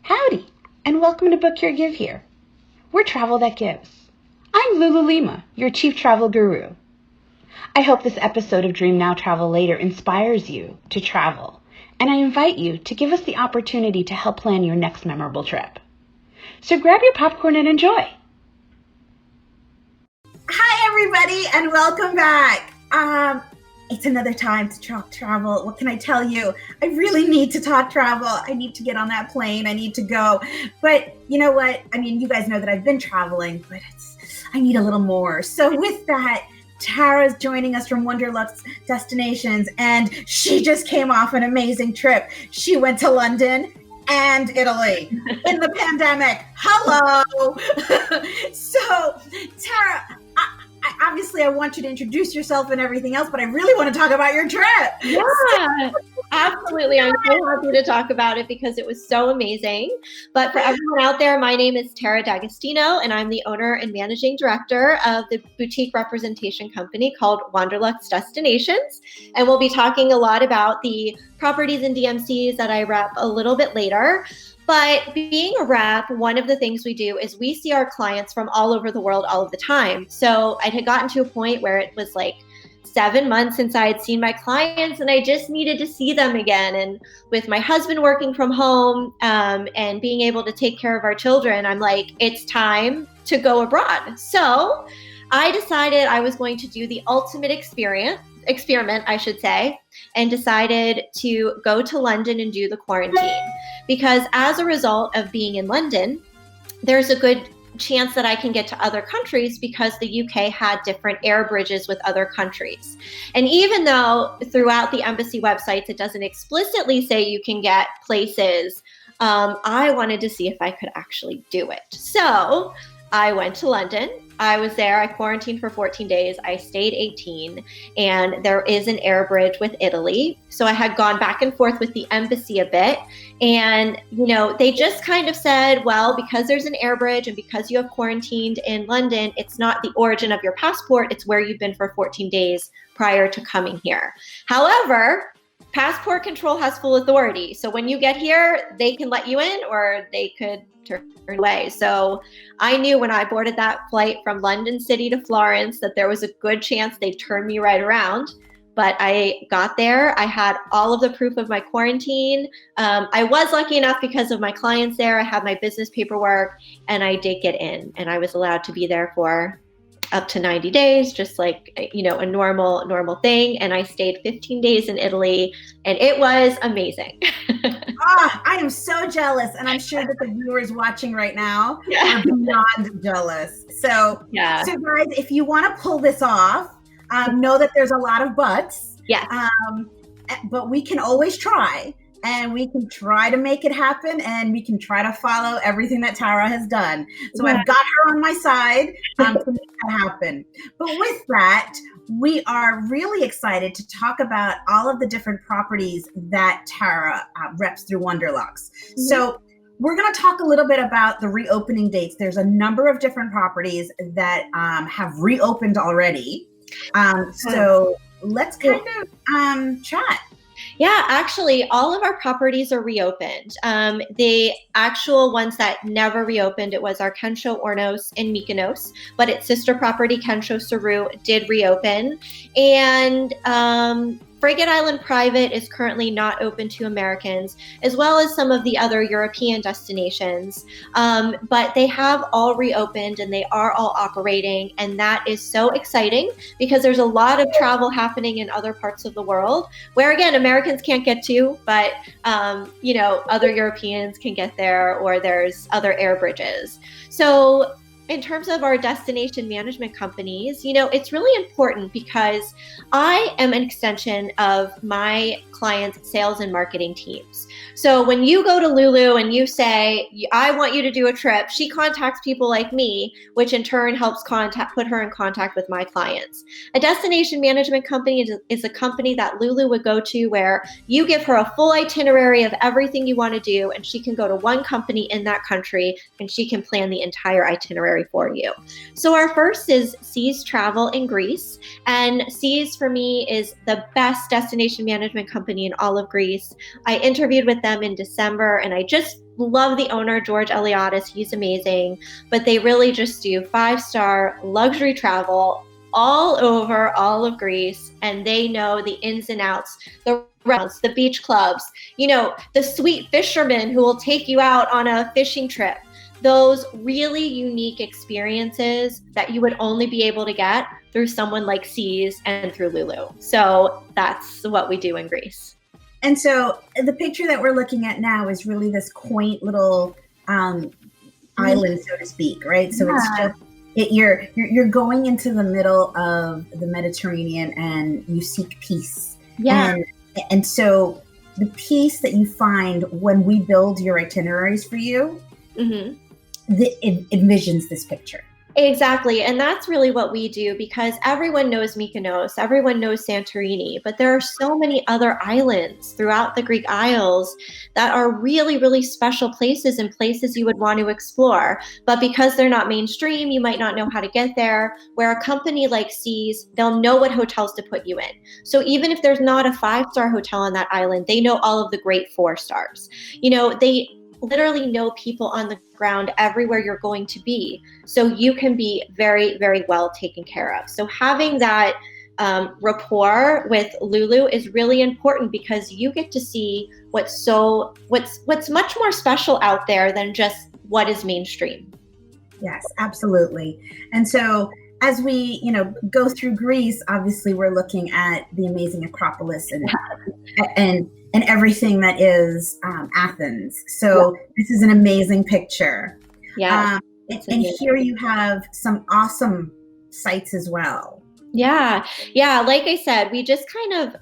Howdy, and welcome to Book Your Give Here. We're Travel That Gives. I'm Lulu Lima, your chief travel guru. I hope this episode of Dream Now Travel Later inspires you to travel, and I invite you to give us the opportunity to help plan your next memorable trip. So grab your popcorn and enjoy. Hi, everybody, and welcome back. It's another time to talk travel. What can I tell you? I really need to talk travel. I need to get on that plane. I need to go. But you know what? I mean, you guys know that I've been traveling, but I need a little more. So with that, Tara's joining us from Wanderluxe Destinations, and she just came off an amazing trip. She went to London and Italy in the pandemic. Hello. So, Tara, obviously, I want you to introduce yourself and everything else, but I really want to talk about your trip. Yeah, absolutely. I'm so happy to talk about it because it was so amazing. But for everyone out there, my name is Tara D'Agostino, and I'm the owner and managing director of the boutique representation company called Wanderluxe Destinations. And we'll be talking a lot about the properties and DMCs that I rep a little bit later. But being a rep, one of the things we do is we see our clients from all over the world all of the time. So I had gotten to a point where it was like 7 months since I had seen my clients and I just needed to see them again. And with my husband working from home and being able to take care of our children, I'm like, it's time to go abroad. So I decided I was going to do the ultimate experiment, I should say, and decided to go to London and do the quarantine. Because as a result of being in London, there's a good chance that I can get to other countries because the UK had different air bridges with other countries. And even though throughout the embassy websites, it doesn't explicitly say you can get places, I wanted to see if I could actually do it. So I went to London. I was there, I quarantined for 14 days, I stayed 18, and there is an air bridge with Italy. So I had gone back and forth with the embassy a bit. And, you know, they just kind of said, well, because there's an air bridge and because you have quarantined in London, it's not the origin of your passport, it's where you've been for 14 days prior to coming here. However, passport control has full authority. So when you get here, they can let you in or they could turn away. So I knew when I boarded that flight from London City to Florence that there was a good chance they'd turn me right around. But I got there. I had all of the proof of my quarantine. I was lucky enough because of my clients there. I had my business paperwork and I did get in and I was allowed to be there for up to 90 days, just like, you know, a normal thing. And I stayed 15 days in Italy and it was amazing. I am so jealous. And I'm sure that the viewers watching right now are beyond jealous. So guys, if you want to pull this off, know that there's a lot of buts. Yes. But we can always try. And we can try to make it happen, and we can try to follow everything that Tara has done. So I've got her on my side to make that happen. But with that, we are really excited to talk about all of the different properties that Tara reps through Wanderluxe. Mm-hmm. So we're going to talk a little bit about the reopening dates. There's a number of different properties that have reopened already. So let's kind of chat. Yeah, actually, all of our properties are reopened. The actual ones that never reopened, it was our Kensho Ornos in Mykonos, but its sister property, Kensho Saru, did reopen. And Frigate Island Private is currently not open to Americans, as well as some of the other European destinations. But they have all reopened and they are all operating. And that is so exciting because there's a lot of travel happening in other parts of the world where, again, Americans can't get to, but, you know, other Europeans can get there or there's other air bridges. So in terms of our destination management companies, you know, it's really important because I am an extension of my clients' sales and marketing teams. So when you go to Lulu and you say, I want you to do a trip, she contacts people like me, which in turn helps put her in contact with my clients. A destination management company is a company that Lulu would go to where you give her a full itinerary of everything you want to do, and she can go to one company in that country and she can plan the entire itinerary for you. So our first is Seas Travel in Greece, and Seas for me is the best destination management company in all of Greece. I interviewed with them in December and I just love the owner, George Eliadis. He's amazing. But they really just do 5-star luxury travel all over all of Greece. And they know the ins and outs, the restaurants, the beach clubs, the sweet fisherman who will take you out on a fishing trip. Those really unique experiences that you would only be able to get through someone like Seas and through Lulu. So that's what we do in Greece. And so the picture that we're looking at now is really this quaint little island, so to speak, right? So it's just you're going into the middle of the Mediterranean and you seek peace. Yeah. And so the peace that you find when we build your itineraries for you, it envisions this picture. Exactly. And that's really what we do, because everyone knows Mykonos, everyone knows Santorini, but there are so many other islands throughout the Greek Isles that are really, really special places and places you would want to explore. But because they're not mainstream, you might not know how to get there. Where a company like Seas, they'll know what hotels to put you in. So even if there's not a 5-star hotel on that island, they know all of the great 4 stars. They literally know people on the ground everywhere you're going to be. So you can be very, very well taken care of. So having that rapport with Lulu is really important, because you get to see what's much more special out there than just what is mainstream. Yes, absolutely. And so as we, go through Greece, obviously we're looking at the amazing Acropolis and everything that is Athens. So this is an amazing picture. Yeah. And here you have some awesome sites as well. Yeah. Like I said, we just kind of,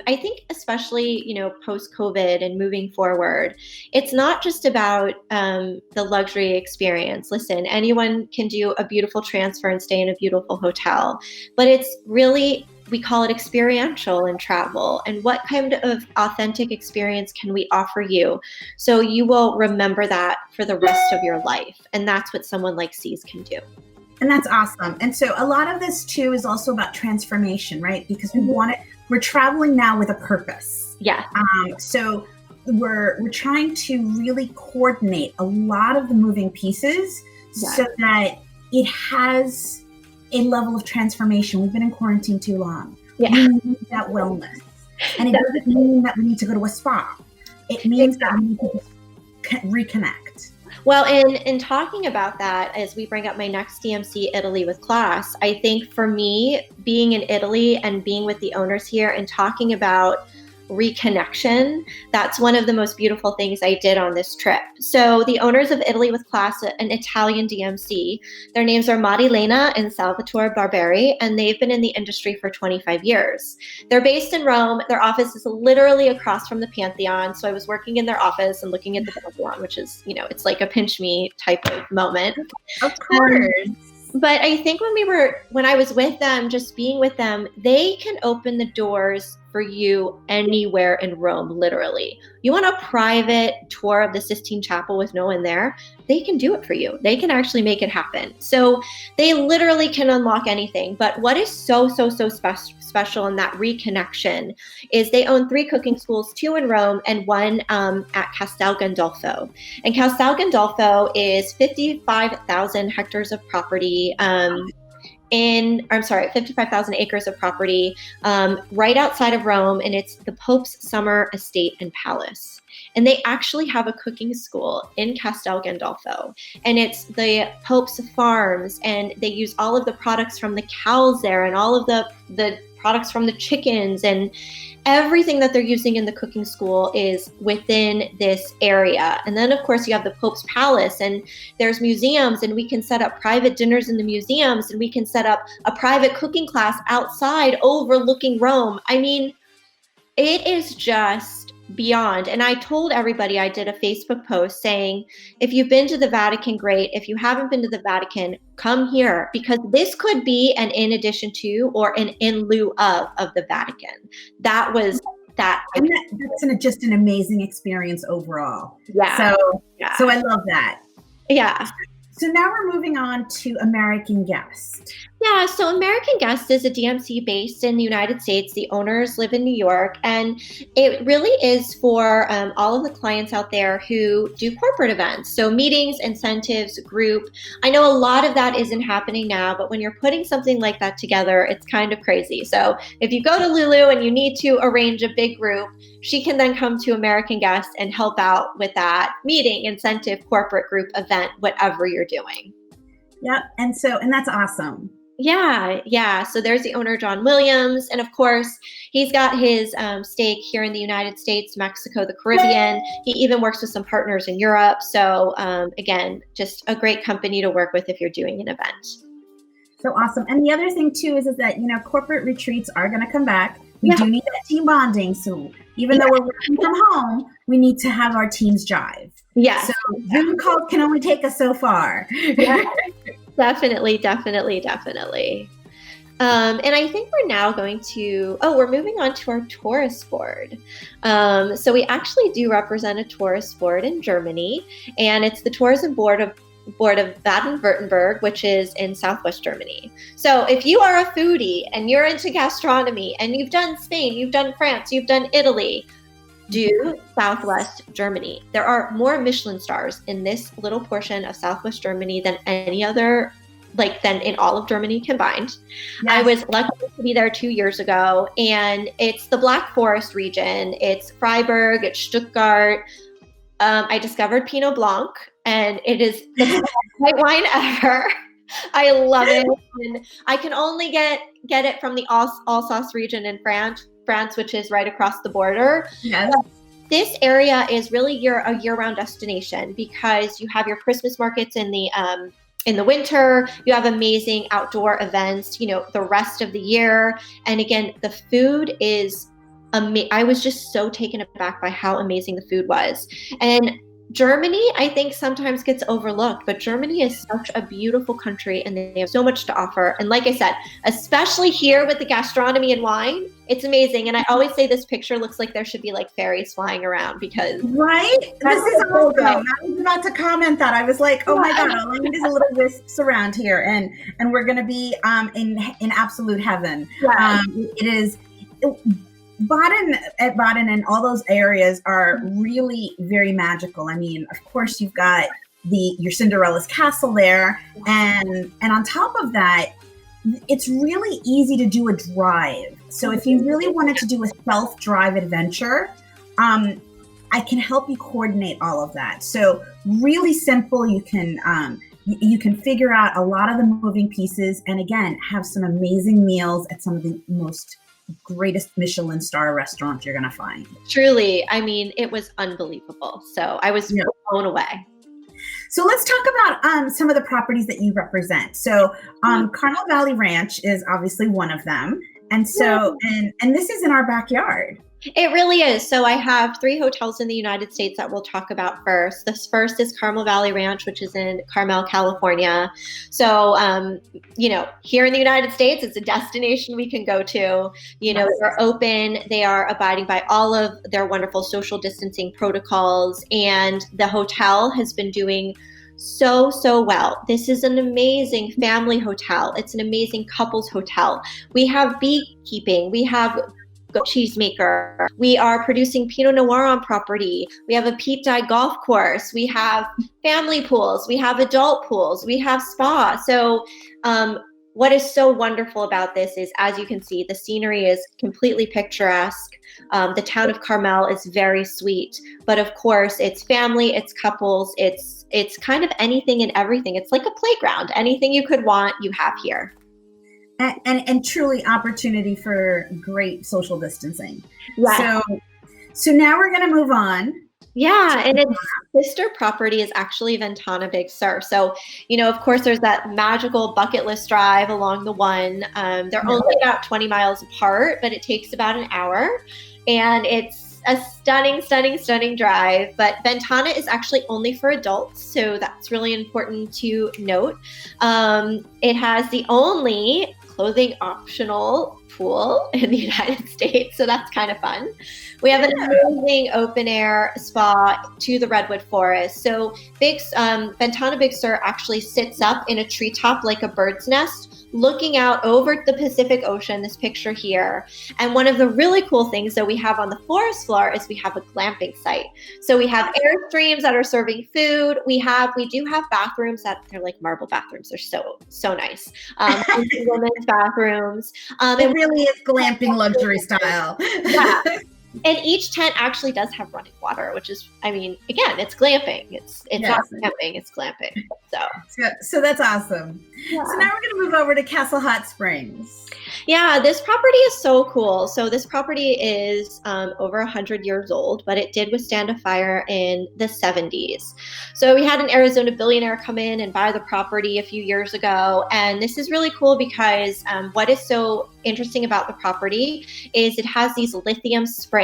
I think especially, post-COVID and moving forward, it's not just about the luxury experience. Listen, anyone can do a beautiful transfer and stay in a beautiful hotel, but it's really, we call it experiential in travel. And what kind of authentic experience can we offer you so you will remember that for the rest of your life? And that's what someone like Seas can do. And that's awesome. And so a lot of this too is also about transformation, right? Because we're traveling now with a purpose. Yeah. So we're trying to really coordinate a lot of the moving pieces so that it has a level of transformation. We've been in quarantine too long. Yeah. We need that wellness. And it doesn't mean that we need to go to a spa. It means that we need to just reconnect. Well, in talking about that, as we bring up my next DMC Italy with class, I think for me, being in Italy and being with the owners here and talking about reconnection, that's one of the most beautiful things I did on this trip. So the owners of Italy with Class, an Italian DMC, their names are Marilena and Salvatore Barberi, and they've been in the industry for 25 years. They're based in Rome. Their office is literally across from the Pantheon. So I was working in their office and looking at the Pantheon, which is, it's like a pinch me type of moment. Of course. But I think when I was with them, just being with them, they can open the doors for you anywhere in Rome, literally. You want a private tour of the Sistine Chapel with no one there? They can do it for you. They can actually make it happen. So they literally can unlock anything. But what is so special in that reconnection is they own 3 cooking schools, 2 in Rome and 1 at Castel Gandolfo. And Castel Gandolfo is 55,000 hectares of property, 55,000 acres of property right outside of Rome, and it's the Pope's summer estate and palace. And they actually have a cooking school in Castel Gandolfo, and it's the Pope's farms, and they use all of the products from the cows there and all of the products from the chickens, and everything that they're using in the cooking school is within this area. And then of course you have the Pope's Palace, and there's museums, and we can set up private dinners in the museums, and we can set up a private cooking class outside overlooking Rome. I mean, it is just beyond. And I told everybody, I did a Facebook post saying, if you've been to the Vatican, great. If you haven't been to the Vatican, come here, because this could be an in addition to or an in lieu of the Vatican. That was that. And that's just an amazing experience overall. Yeah. So I love that. Yeah. So now we're moving on to American guests. Yeah, so American Guest is a DMC based in the United States. The owners live in New York, and it really is for all of the clients out there who do corporate events. So meetings, incentives, group. I know a lot of that isn't happening now, but when you're putting something like that together, it's kind of crazy. So if you go to Lulu and you need to arrange a big group, she can then come to American Guest and help out with that meeting, incentive, corporate group event, whatever you're doing. Yep. And that's awesome. Yeah. So there's the owner, John Williams. And of course, he's got his stake here in the United States, Mexico, the Caribbean. He even works with some partners in Europe. So again, just a great company to work with if you're doing an event. So awesome. And the other thing too is that, corporate retreats are going to come back. We do need that team bonding. So even though we're working from home, we need to have our teams jive. Yeah. So Zoom calls can only take us so far. Yeah. Definitely. And I think we're now we're moving on to our tourist board. So we actually do represent a tourist board in Germany, and it's the tourism board of Baden-Württemberg, which is in Southwest Germany. So if you are a foodie and you're into gastronomy and you've done Spain, you've done France, you've done Italy, do Southwest Germany. There are more Michelin stars in this little portion of Southwest Germany than any other, than in all of Germany combined. Yes. I was lucky to be there 2 years ago, and it's the Black Forest region. It's Freiburg, it's Stuttgart. I discovered Pinot Blanc, and it is the best white wine ever. I love it. And I can only get it from the Alsace region in France, which is right across the border. Yes. This area is really a year-round destination because you have your Christmas markets in the winter. You have amazing outdoor events, the rest of the year. And again, the food is I was just so taken aback by how amazing the food was. And Germany, I think, sometimes gets overlooked, but Germany is such a beautiful country and they have so much to offer. And like I said, especially here with the gastronomy and wine, it's amazing. And I always say this picture looks like there should be fairies flying around because. Right? This is awesome. I was about to comment that. I was like, oh my God, all I need is a little wisps around here and we're going to be in absolute heaven. Yeah. It is. Baden and all those areas are really very magical. I mean, of course, you've got your Cinderella's castle there, and on top of that, it's really easy to do a drive. So if you really wanted to do a self-drive adventure, I can help you coordinate all of that. So really simple. You can figure out a lot of the moving pieces, and again, have some amazing meals at some of the most greatest Michelin star restaurants you're going to find. Truly. I mean, it was unbelievable. So I was blown away. So let's talk about some of the properties that you represent. So Carmel Valley Ranch is obviously one of them. And so, and this is in our backyard. It really is. So I have 3 hotels in the United States that we'll talk about first. This first is Carmel Valley Ranch, which is in Carmel, California. So, here in the United States, it's a destination we can go to. They're open. They are abiding by all of their wonderful social distancing protocols. And the hotel has been doing so well. This is an amazing family hotel. It's an amazing couples hotel. We have beekeeping. We have cheesemaker. We are producing Pinot Noir on property. We have a Pete Dye golf course. We have family pools. We have adult pools. We have spa. So what is so wonderful about this is, as you can see, the scenery is completely picturesque. The town of Carmel is very sweet, but of course it's family, it's couples, it's kind of anything and everything. It's like a playground. Anything you could want, you have here. And truly opportunity for great social distancing. Right. So now we're going to move on. Yeah, and its sister property is actually Ventana Big Sur. So, of course, there's that magical bucket list drive along the one. They're only about 20 miles apart, but it takes about an hour. And it's a stunning drive. But Ventana is actually only for adults, so that's really important to note. It has the only clothing optional pool in the United States, so that's kind of fun. We have an amazing open air spa to the redwood forest. So Ventana Big Sur actually sits up in a treetop like a bird's nest, looking out over the Pacific Ocean, this picture here. And one of the really cool things that we have on the forest floor is we have a glamping site. So we have Airstreams that are serving food. We do have bathrooms that they're like marble bathrooms. They're so nice. Women's bathrooms. It really is glamping luxury style. Yeah. And each tent actually does have running water, which is, I mean, again, it's glamping. It's not camping, it's glamping. So that's awesome. Yeah. So now we're going to move over to Castle Hot Springs. Yeah, this property is so cool. So this property is over 100 years old, but it did withstand a fire in the 70s. So we had an Arizona billionaire come in and buy the property a few years ago. And this is really cool because what is so interesting about the property is it has these lithium springs.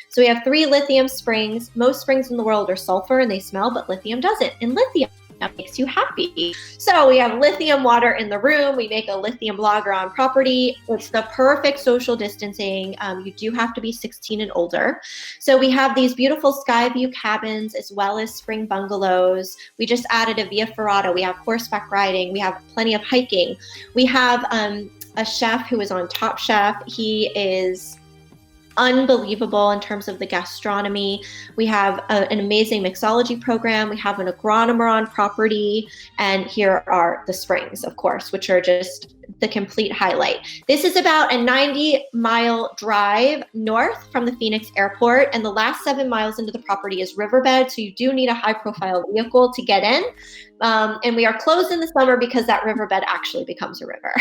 So we have 3 lithium springs. Most springs in the world are sulfur and they smell, but lithium doesn't. And lithium makes you happy. So we have lithium water in the room. We make a lithium lager on property. It's the perfect social distancing. You do have to be 16 and older. So we have these beautiful sky view cabins as well as spring bungalows. We just added a via ferrata. We have horseback riding. We have plenty of hiking. We have a chef who is on Top Chef. He is unbelievable in terms of the gastronomy. We have an amazing mixology program. We have an agronomer on property. And here are the springs, of course, which are just the complete highlight. This is about a 90-mile drive north from the Phoenix airport. And the last 7 miles into the property is riverbed. So you do need a high-profile vehicle to get in. And we are closed in the summer because that riverbed actually becomes a river.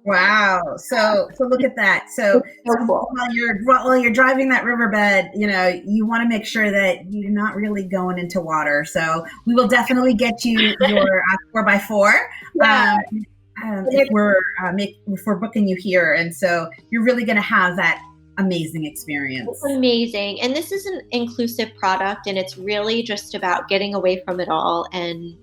Wow. So look at that. So cool. while you're driving that riverbed, you want to make sure that you're not really going into water. So we will definitely get you your 4x4. Yeah. If we're booking you here. And so you're really going to have that amazing experience. It's amazing. And this is an inclusive product, and it's really just about getting away from it all and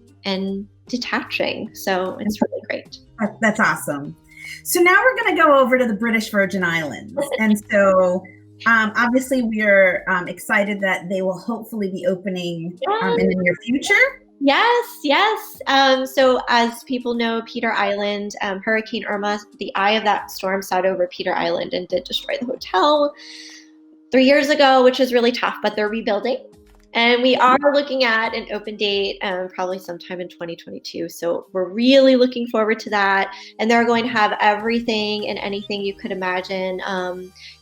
detaching. So it's really great. That's awesome. So now we're going to go over to the British Virgin Islands. And so obviously we're excited that they will hopefully be opening in the near future. Yes. So as people know, Peter Island, Hurricane Irma, the eye of that storm sat over Peter Island and did destroy the hotel 3 years ago, which is really tough, but they're rebuilding. And we are looking at an open date probably sometime in 2022. So we're really looking forward to that. And they're going to have everything and anything you could imagine,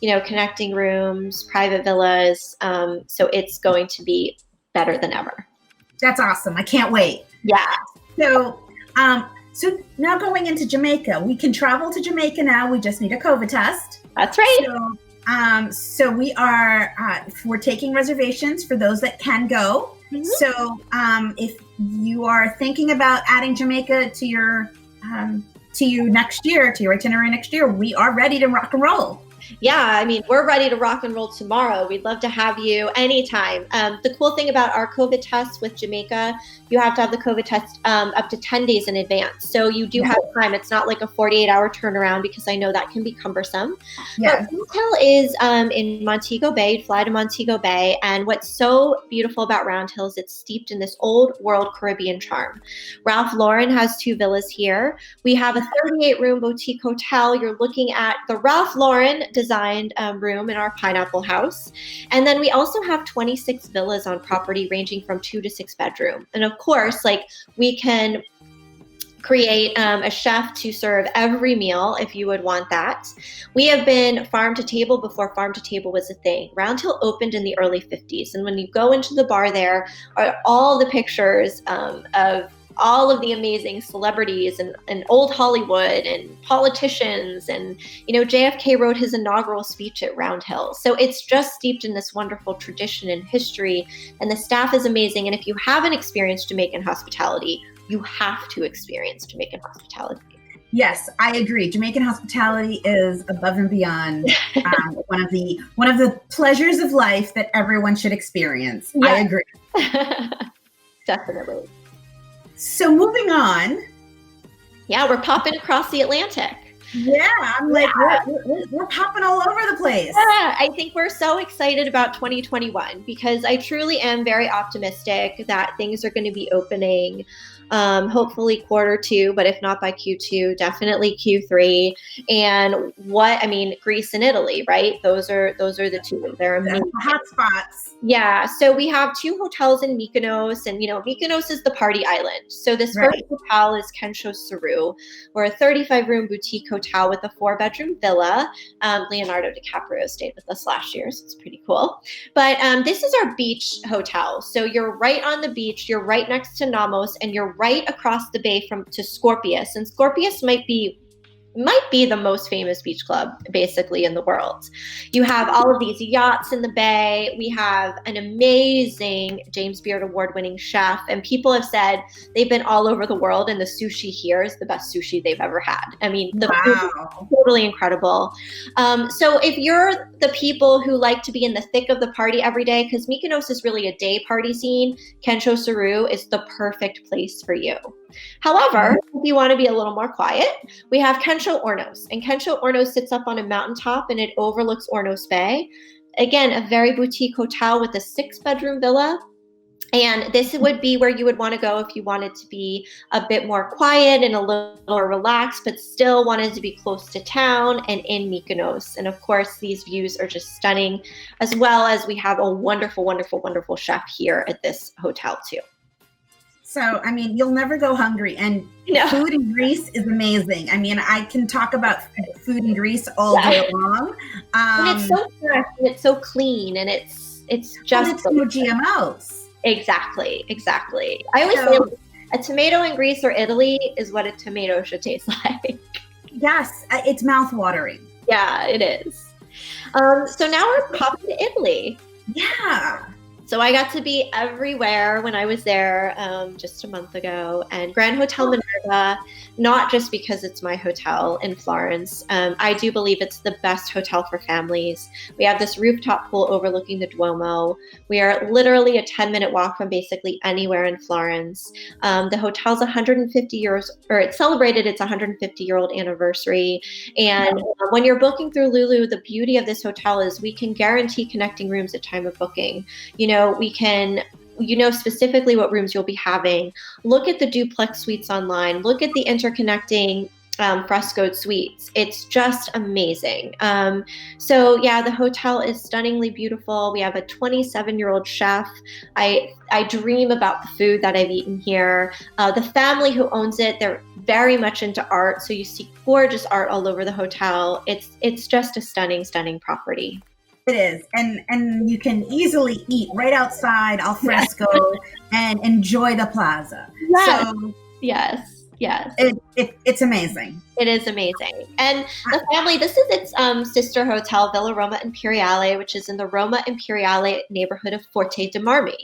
connecting rooms, private villas. So it's going to be better than ever. That's awesome. I can't wait. Yeah. So now going into Jamaica, we can travel to Jamaica now. We just need a COVID test. That's right. So we're taking reservations for those that can go. Mm-hmm. So if you are thinking about adding Jamaica to your next year, to your itinerary next year, we are ready to rock and roll. Yeah, I mean, we're ready to rock and roll tomorrow. We'd love to have you anytime. The cool thing about our COVID tests with Jamaica, you have to have the COVID test up to 10 days in advance. So you do have time. It's not like a 48-hour turnaround because I know that can be cumbersome. Yeah. But hotel is in Montego Bay. You fly to Montego Bay. And what's so beautiful about Round Hill is it's steeped in this old world Caribbean charm. Ralph Lauren has 2 villas here. We have a 38-room boutique hotel. You're looking at the Ralph Lauren designed room in our Pineapple House. And then we also have 26 villas on property ranging from 2 to 6 bedroom. And of course, we can create a chef to serve every meal if you would want that. We have been farm to table before farm to table was a thing. Round Hill opened in the early 50s. And when you go into the bar, there are all the pictures of all of the amazing celebrities and old Hollywood and politicians. And, JFK wrote his inaugural speech at Round Hill. So it's just steeped in this wonderful tradition and history. And the staff is amazing. And if you haven't experienced Jamaican hospitality, you have to experience Jamaican hospitality. Yes, I agree. Jamaican hospitality is above and beyond one of the pleasures of life that everyone should experience. Yeah. I agree. Definitely. So moving on. Yeah, we're popping across the Atlantic. Yeah, I'm like, we're popping all over the place. Yeah, I think we're so excited about 2021 because I truly am very optimistic that things are going to be opening. Hopefully Q2, but if not by Q2, definitely Q3. And Greece and Italy, right? Those are the two. They're amazing. Hot spots. Yeah, so we have 2 hotels in Mykonos, and Mykonos is the party island. So this first hotel is Kensho Saru. We're a 35-room boutique hotel with a 4-bedroom villa. Leonardo DiCaprio stayed with us last year, so it's pretty cool. But this is our beach hotel. So you're right on the beach, you're right next to Namos, and you're right across the bay to Scorpius. And Scorpius might be the most famous beach club basically in the world. You have all of these yachts in the bay. We have an amazing James Beard award-winning chef, and people have said they've been all over the world, and the sushi here is the best sushi they've ever had. I mean, the food is totally incredible. So if you're the people who like to be in the thick of the party every day, because Mykonos is really a day party scene, Kensho Saru is the perfect place for you. However, if you want to be a little more quiet, we have Kensho Ornos. And Kensho Ornos sits up on a mountaintop and it overlooks Ornos Bay. Again, a very boutique hotel with a 6-bedroom villa. And this would be where you would want to go if you wanted to be a bit more quiet and a little more relaxed, but still wanted to be close to town and in Mykonos. And of course, these views are just stunning, as well as we have a wonderful, wonderful, wonderful chef here at this hotel too. So, I mean, you'll never go hungry. And food in Greece is amazing. I mean, I can talk about food in Greece all day long. And it's so fresh and it's so clean and it's just... it's no GMOs. Exactly. I always say a tomato in Greece or Italy is what a tomato should taste like. Yes, it's mouth-watering. Yeah, it is. So now we're popping to Italy. Yeah. So I got to be everywhere when I was there just a month ago. And Grand Hotel Minerva, not just because it's my hotel in Florence. I do believe it's the best hotel for families. We have this rooftop pool overlooking the Duomo. We are literally a 10-minute walk from basically anywhere in Florence. The hotel's 150 years, or it celebrated its 150-year-old anniversary. And when you're booking through Lulu, the beauty of this hotel is we can guarantee connecting rooms at time of booking. We can, specifically what rooms you'll be having. Look at the duplex suites online. Look at the interconnecting frescoed suites. It's just amazing. The hotel is stunningly beautiful. We have a 27-year-old chef. I dream about the food that I've eaten here. The family who owns it, they're very much into art. So you see gorgeous art all over the hotel. It's just a stunning, stunning property. It is, and you can easily eat right outside al fresco and enjoy the plaza. Yes. So yes. It's amazing. It is amazing. And the family, this is its sister hotel, Villa Roma Imperiale, which is in the Roma Imperiale neighborhood of Forte de Marmi.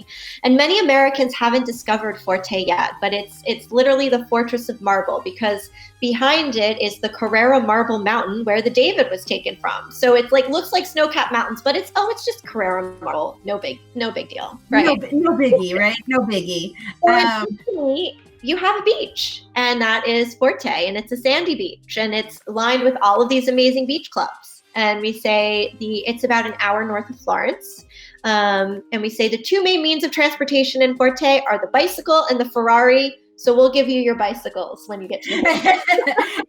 And many Americans haven't discovered Forte yet, but it's literally the fortress of marble, because behind it is the Carrara Marble Mountain where the David was taken from. So it's looks like snow-capped mountains, but it's just Carrara marble. No big deal, right? No biggie, right? No biggie. You have a beach, and that is Forte, and it's a sandy beach, and it's lined with all of these amazing beach clubs. And we say it's about an hour north of Florence. And we say the 2 main means of transportation in Forte are the bicycle and the Ferrari. So we'll give you your bicycles when you get to the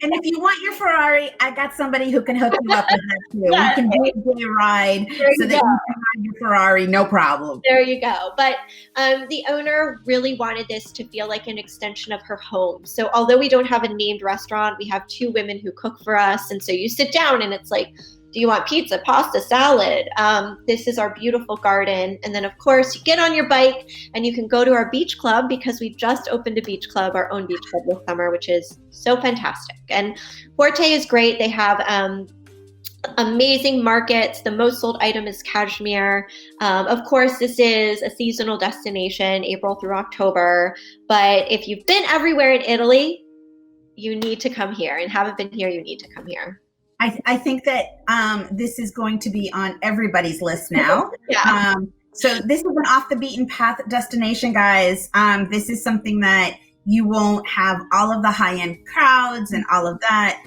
And if you want your Ferrari, I got somebody who can hook you up with that too. Yes. We can do a day ride so that you can ride your Ferrari, no problem. There you go. But the owner really wanted this to feel like an extension of her home. So although we don't have a named restaurant, we have 2 women who cook for us. And so you sit down and it's like, do you want pizza, pasta, salad? This is our beautiful garden. And then, of course, you get on your bike and you can go to our beach club, because we just opened a beach club, our own beach club this summer, which is so fantastic. And Forte is great. They have amazing markets. The most sold item is cashmere. Of course, this is a seasonal destination, April through October. But if you've been everywhere in Italy, you need to come here. And haven't been here, you need to come here. I think that this is going to be on everybody's list now. Yeah. So this is an off the beaten path destination, guys. This is something that you won't have all of the high end crowds and all of that.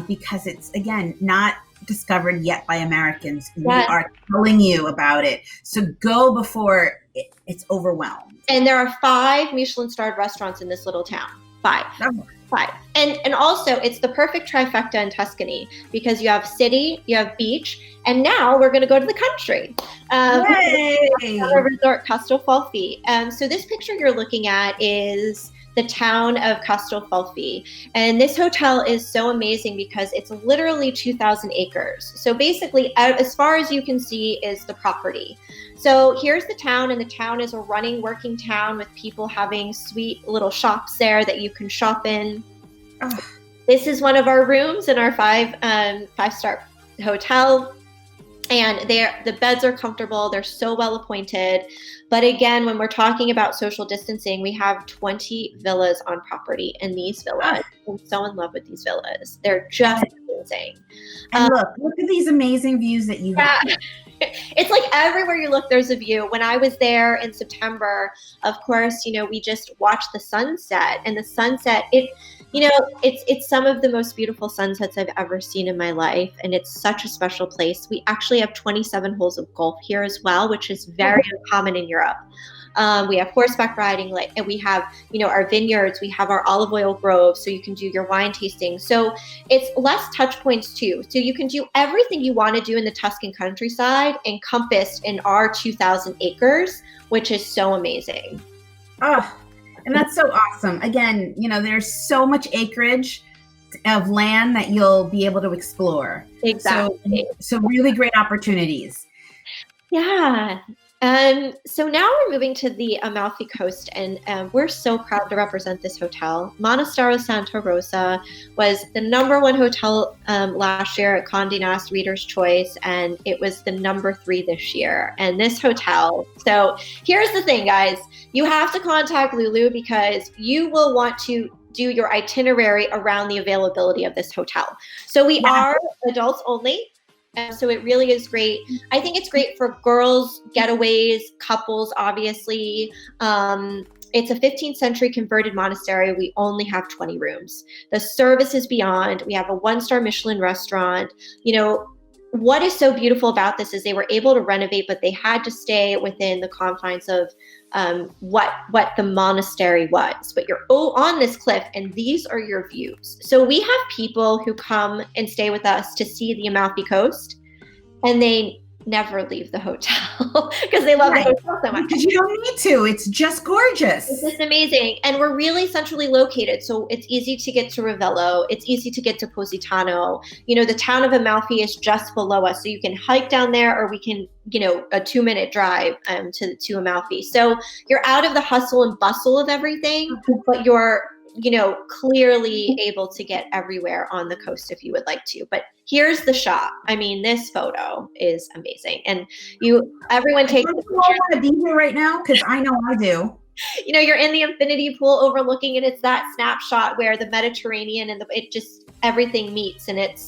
because it's, again, not discovered yet by Americans. Yes. We are telling you about it. So go before it's overwhelmed. And there are 5 Michelin-starred restaurants in this little town. 5. Oh. 5. And also, it's the perfect trifecta in Tuscany because you have city, you have beach, and now we're going to go to the country. Yay! Resort Castelfalfi. So this picture you're looking at is the town of Castelfalfi. And this hotel is so amazing because it's literally 2,000 acres. So basically, as far as you can see is the property. So here's the town, and the town is a running, working town with people having sweet little shops there that you can shop in. Oh. This is one of our rooms in our 5-star hotel. And the beds are comfortable. They're so well appointed. But again, when we're talking about social distancing, we have 20 villas on property in these villas. I'm so in love with these villas. They're just amazing. And look at these amazing views that you have. It's like everywhere you look, there's a view. When I was there in September, of course, we just watched the sunset, and the sunset, it's some of the most beautiful sunsets I've ever seen in my life. And it's such a special place. We actually have 27 holes of golf here as well, which is very uncommon in Europe. We have horseback riding, and we have, our vineyards, we have our olive oil groves, so you can do your wine tasting. So it's less touch points too. So you can do everything you want to do in the Tuscan countryside encompassed in our 2,000 acres, which is so amazing. Oh, and that's so awesome. Again, there's so much acreage of land that you'll be able to explore. Exactly. So really great opportunities. Yeah. So now we're moving to the Amalfi Coast, and we're so proud to represent this hotel. Monastero Santa Rosa was the #1 hotel last year at Condé Nast Reader's Choice, and it was the #3 this year. And this hotel, so here's the thing, guys. You have to contact Lulu because you will want to do your itinerary around the availability of this hotel. So we are adults only. So it really is great. I think it's great for girls, getaways, couples, obviously. It's a 15th century converted monastery. We only have 20 rooms. The service is beyond. We have a 1-star Michelin restaurant. What is so beautiful about this is they were able to renovate, but they had to stay within the confines of what the monastery was. But you're on this cliff, and these are your views. So we have people who come and stay with us to see the Amalfi Coast, and they never leave the hotel because they love the hotel so much. Because you don't need to. It's just gorgeous. It's just amazing. And we're really centrally located. So it's easy to get to Ravello. It's easy to get to Positano. The town of Amalfi is just below us. So you can hike down there, or we can, a 2-minute drive to Amalfi. So you're out of the hustle and bustle of everything, but you're clearly able to get everywhere on the coast if you would like to. But here's the shot. I mean, this photo is amazing. And everyone takes a picture. I want to be here right now because I know I do. You're in the infinity pool overlooking, and it's that snapshot where the Mediterranean and everything meets, and it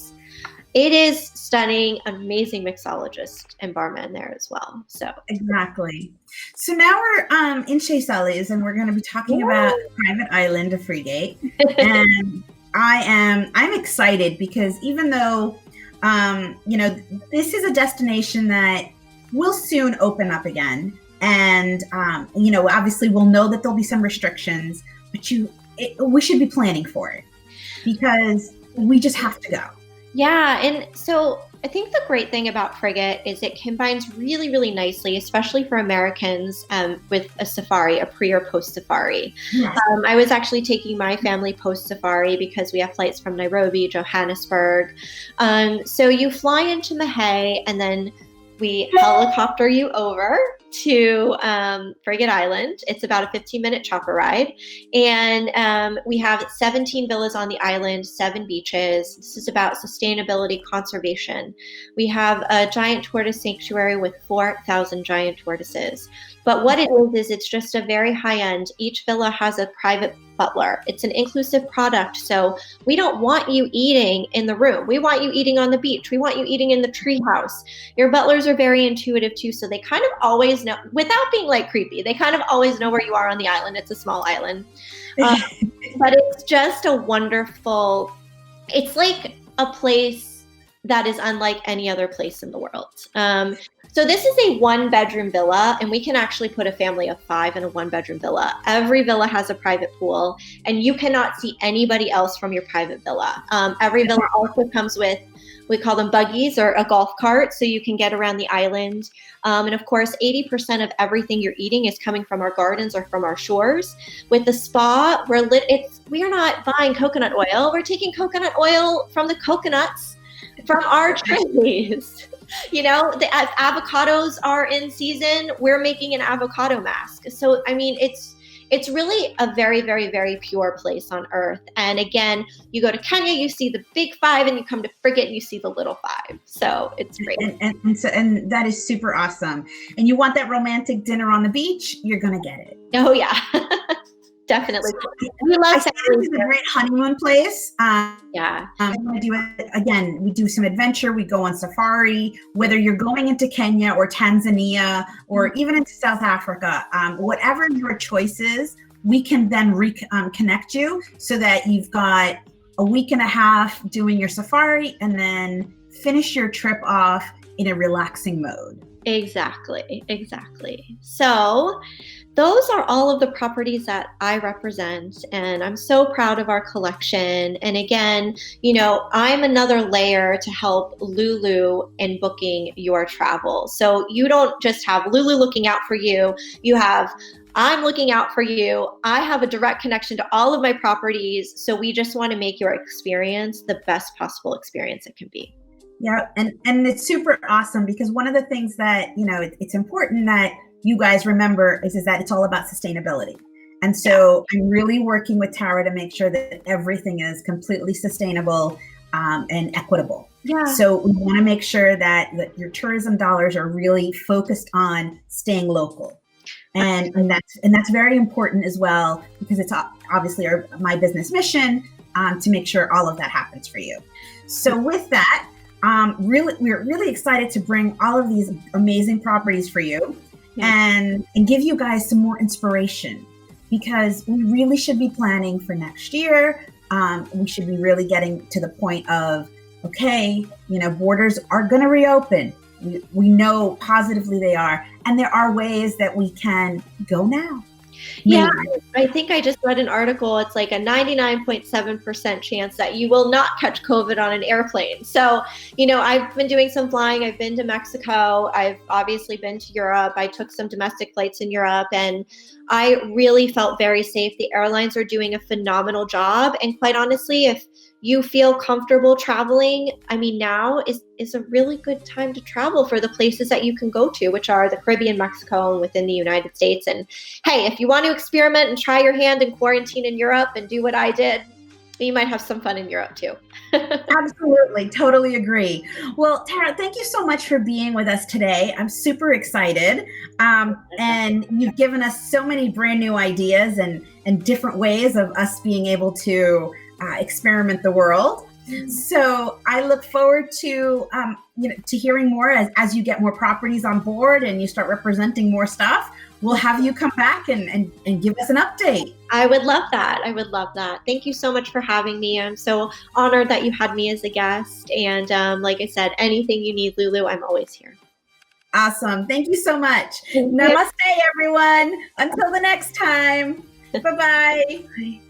is stunning. Amazing mixologist and barman there as well. So exactly. So now we're in Seychelles, and we're going to be talking about private island of Frigate. And I'm excited because even though this is a destination that will soon open up again, and obviously we'll know that there'll be some restrictions, but we should be planning for it because we just have to go. Yeah, and so I think the great thing about Frigate is it combines really, really nicely, especially for Americans, with a safari, a pre or post safari. Yes. I was actually taking my family post safari because we have flights from Nairobi, Johannesburg. So you fly into Mahé, and then we helicopter you over to Frigate Island. It's about a 15-minute chopper ride. And we have 17 villas on the island, 7 beaches. This is about sustainability conservation. We have a giant tortoise sanctuary with 4,000 giant tortoises. But what it is it's just a very high-end. Each villa has a private butler. It's an inclusive product. So we don't want you eating in the room. We want you eating on the beach. We want you eating in the treehouse. Your butlers are very intuitive too. So they kind of always know, without being creepy, they kind of always know where you are on the island. It's a small island. But it's just a wonderful it's like a place that is unlike any other place in the world. So this is a 1-bedroom villa, and we can actually put a family of 5 in a 1-bedroom villa. Every villa has a private pool, and you cannot see anybody else from your private villa. Every villa also comes with, we call them buggies or a golf cart, so you can get around the island. And of course, 80% of everything you're eating is coming from our gardens or from our shores. With the spa, we are not buying coconut oil. We're taking coconut oil from the coconuts from our trees. You know, the avocados are in season. We're making an avocado mask. So, I mean, it's really a very, very, very pure place on earth. And again, you go to Kenya, you see the big 5, and you come to Frigate and you see the little 5. So it's great. And that is super awesome. And you want that romantic dinner on the beach, you're going to get it. Oh, yeah. Definitely. We love it's a great honeymoon place. Yeah. I'm going to do it again. We do some adventure. We go on safari, whether you're going into Kenya or Tanzania or even into South Africa, whatever your choice is, we can then connect you so that you've got a week and a half doing your safari and then finish your trip off in a relaxing mode. Exactly. So those are all of the properties that I represent, and I'm so proud of our collection. And again, you know, I'm another layer to help Lulu in booking your travel. So you don't just have Lulu looking out for you, you have I'm looking out for you. I have a direct connection to all of my properties. So we just want to make your experience the best possible experience it can be. Yeah, and it's super awesome because one of the things that, you know, it's important that you guys remember is that it's all about sustainability. And so I'm really working with Tara to make sure that everything is completely sustainable and equitable. Yeah. So we want to make sure that your tourism dollars are really focused on staying local. And that's very important as well, because it's obviously my business mission to make sure all of that happens for you. So with that, we're really excited to bring all of these amazing properties for you and give you guys some more inspiration, because we really should be planning for next year. We should be really getting to the point of, okay, you know, borders are going to reopen. We know positively they are, and there are ways that we can go now. Yeah, I think I just read an article. It's like a 99.7% chance that you will not catch COVID on an airplane. So, you know, I've been doing some flying. I've been to Mexico. I've obviously been to Europe. I took some domestic flights in Europe, and I really felt very safe. The airlines are doing a phenomenal job. And quite honestly, if you feel comfortable traveling, I mean, now is a really good time to travel for the places that you can go to, which are the Caribbean, Mexico, and within the United States. And hey, if you want to experiment and try your hand in quarantine in Europe and do what I did, you might have some fun in Europe too. Absolutely. Totally agree. Well, Tara, thank you so much for being with us today. I'm super excited. And you've given us so many brand new ideas and different ways of us being able to experiment the world. So I look forward to to hearing more as you get more properties on board and you start representing more stuff. We'll have you come back and give us an update. I would love that. Thank you so much for having me. I'm so honored that you had me as a guest. And like I said, anything you need, Lulu, I'm always here. Awesome. Thank you so much. Namaste, everyone. Until the next time. Bye-bye. Bye.